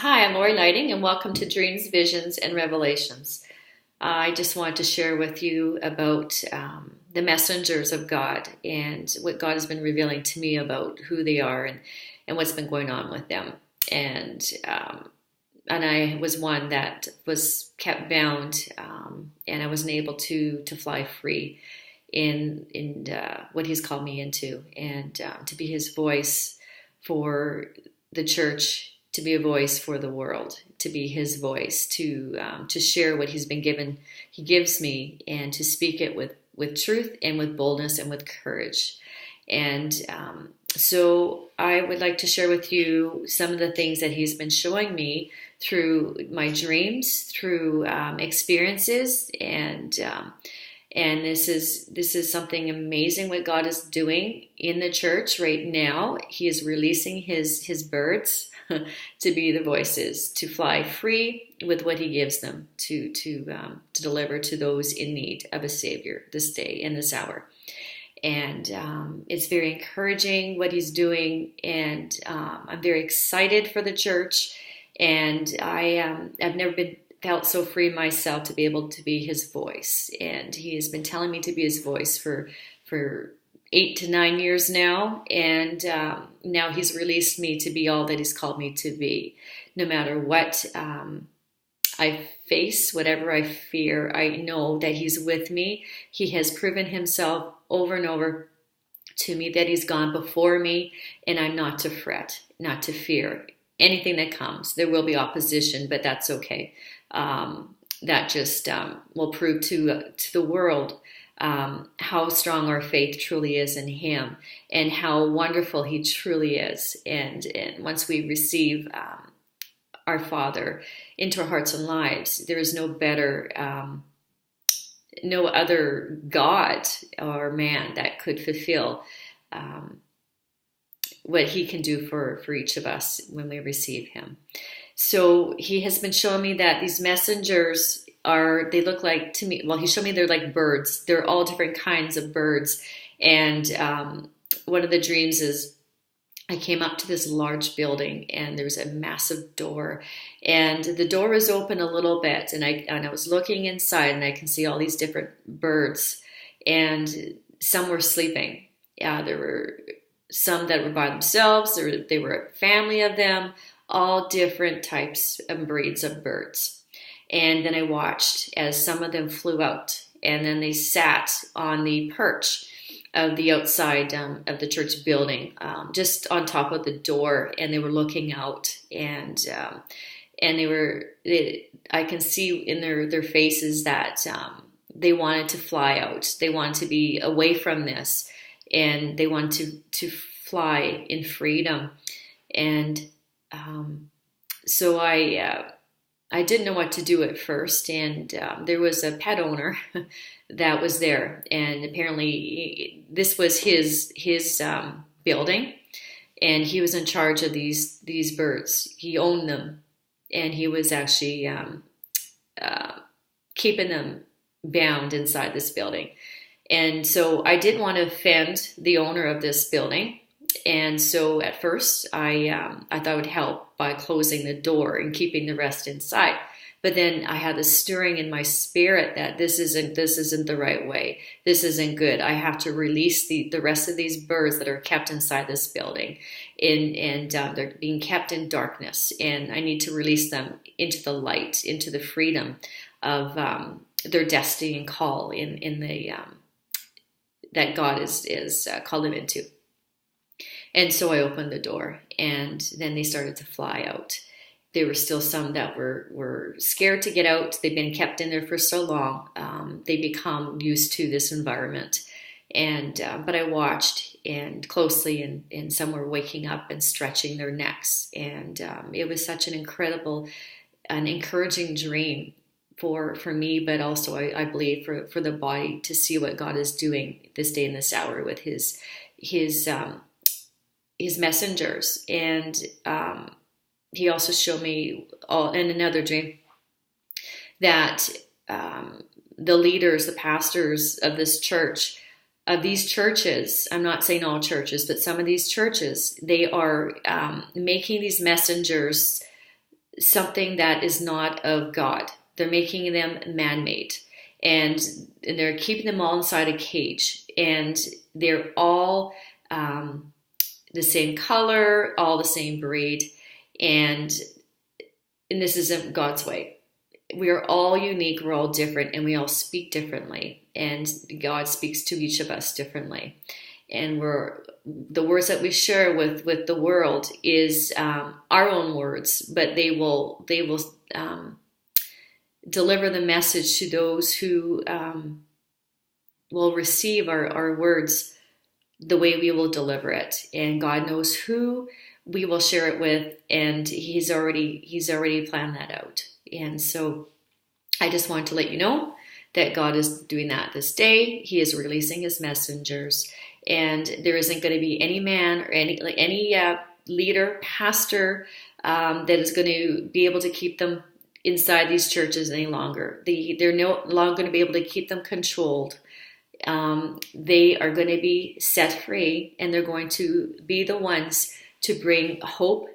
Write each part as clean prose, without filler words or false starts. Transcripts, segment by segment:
Hi, I'm Lori Lighting, and welcome to Dreams, Visions, and Revelations. I just want to share with you about the messengers of God and what God has been revealing to me about who they are and what's been going on with them. And I was one that was kept bound, and I wasn't able to fly free in what He's called me into, and to be His voice for the church, to be a voice for the world, to be His voice, to share what He gives me, and to speak it with truth and with boldness and with courage. And so I would like to share with you some of the things that He's been showing me through my dreams, through experiences, and this is something amazing what God is doing in the church right now. He is releasing His birds to be the voices, to fly free with what He gives them, to deliver to those in need of a Savior this day and this hour. And it's very encouraging what He's doing, and I'm very excited for the church. And I've never felt so free myself to be able to be His voice. And He has been telling me to be His voice for 8 to 9 years now, and now He's released me to be all that He's called me to be. No matter what I face, whatever I fear, I know that He's with me. He has proven Himself over and over to me that He's gone before me, and I'm not to fret, not to fear anything that comes. There will be opposition, but that's okay. That just will prove to the world how strong our faith truly is in Him, and how wonderful He truly is. And once we receive our Father into our hearts and lives, there is no better, no other God or man that could fulfill what He can do for each of us when we receive Him. So He has been showing me that these messengers they look like, to me, well, He showed me they're like birds. They're all different kinds of birds. And one of the dreams is I came up to this large building, and there's a massive door, and the door was open a little bit, and I was looking inside, and I can see all these different birds, and some were sleeping. Yeah, there were some that were by themselves. They were a family of them, all different types and breeds of birds. And then I watched as some of them flew out, and then they sat on the perch of the outside of the church building, just on top of the door, and they were looking out, and I can see in their faces that they wanted to fly out. They wanted to be away from this, and they wanted to fly in freedom. And so I didn't know what to do at first, and there was a pet owner that was there, and apparently this was his building, and he was in charge of these birds. He owned them, and he was actually keeping them bound inside this building. And so I didn't want to offend the owner of this building. And so at first I thought it would help by closing the door and keeping the rest inside. But then I had this stirring in my spirit that this isn't the right way. This isn't good. I have to release the rest of these birds that are kept inside this building, and they're being kept in darkness. And I need to release them into the light, into the freedom of their destiny and call in the that God is called them into. And so I opened the door, and then they started to fly out. There were still some that were scared to get out. They've been kept in there for so long. They become used to this environment. And but I watched and closely, and some were waking up and stretching their necks. And it was such an encouraging dream for me, but also I believe for the body to see what God is doing this day and this hour with His messengers. And He also showed me in another dream that the leaders, the pastors of this church, of these churches, I'm not saying all churches, but some of these churches, they are making these messengers something that is not of God. They're making them man-made, and they're keeping them all inside a cage, and they're all the same color, all the same breed, and this isn't God's way. We are all unique, we're all different, and we all speak differently, and God speaks to each of us differently. And the words that we share with the world is our own words, but they will deliver the message to those who will receive our words the way we will deliver it. And God knows who we will share it with, and He's already planned that out. And so I just wanted to let you know that God is doing that this day. He is releasing His messengers, and there isn't going to be any man or any leader, pastor that is going to be able to keep them inside these churches any longer. They're no longer going to be able to keep them controlled. They are going to be set free, and they're going to be the ones to bring hope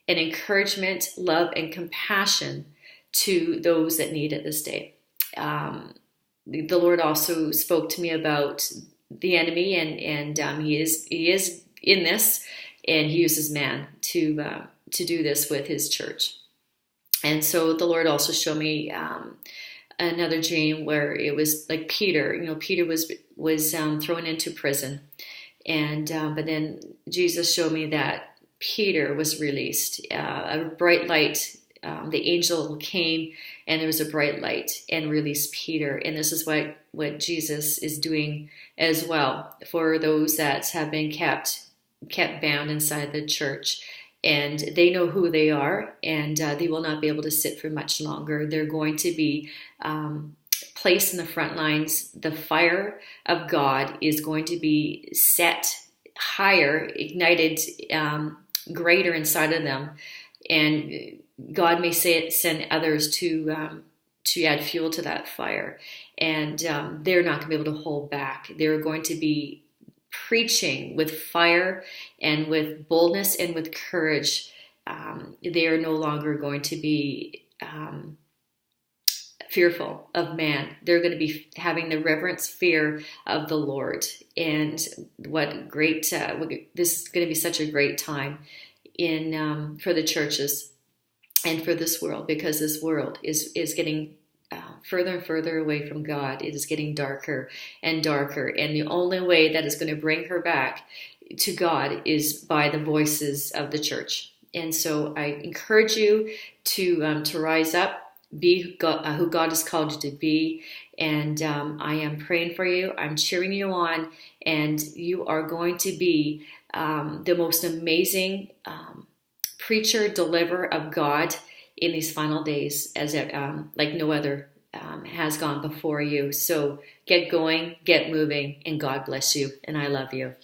and encouragement, love, and compassion to those that need it this day. The Lord also spoke to me about the enemy, and he is in this, and He uses man to do this with His church. And so the Lord also showed me another dream where it was like Peter. Peter was thrown into prison, and but then Jesus showed me that Peter was released. A bright light. The angel came, and there was a bright light and released Peter. And this is what Jesus is doing as well for those that have been kept bound inside the church. And they know who they are, and they will not be able to sit for much longer. They're going to be placed in the front lines. The fire of God is going to be set higher, ignited greater inside of them, and God may send others to add fuel to that fire, and they're not going to be able to hold back. They're going to be preaching with fire and with boldness and with courage. They are no longer going to be fearful of man. They're going to be having the reverence fear of the Lord. And what great! This is going to be such a great time for the churches and for this world, because this world is getting further and further away from God. It is getting darker and darker, and the only way that is going to bring her back to God is by the voices of the church. And so I encourage you to rise up, be who God has called you to be, and I am praying for you. I'm cheering you on, and you are going to be the most amazing preacher, deliverer of God in these final days, as like no other has gone before you. So get going, get moving, and God bless you. And I love you.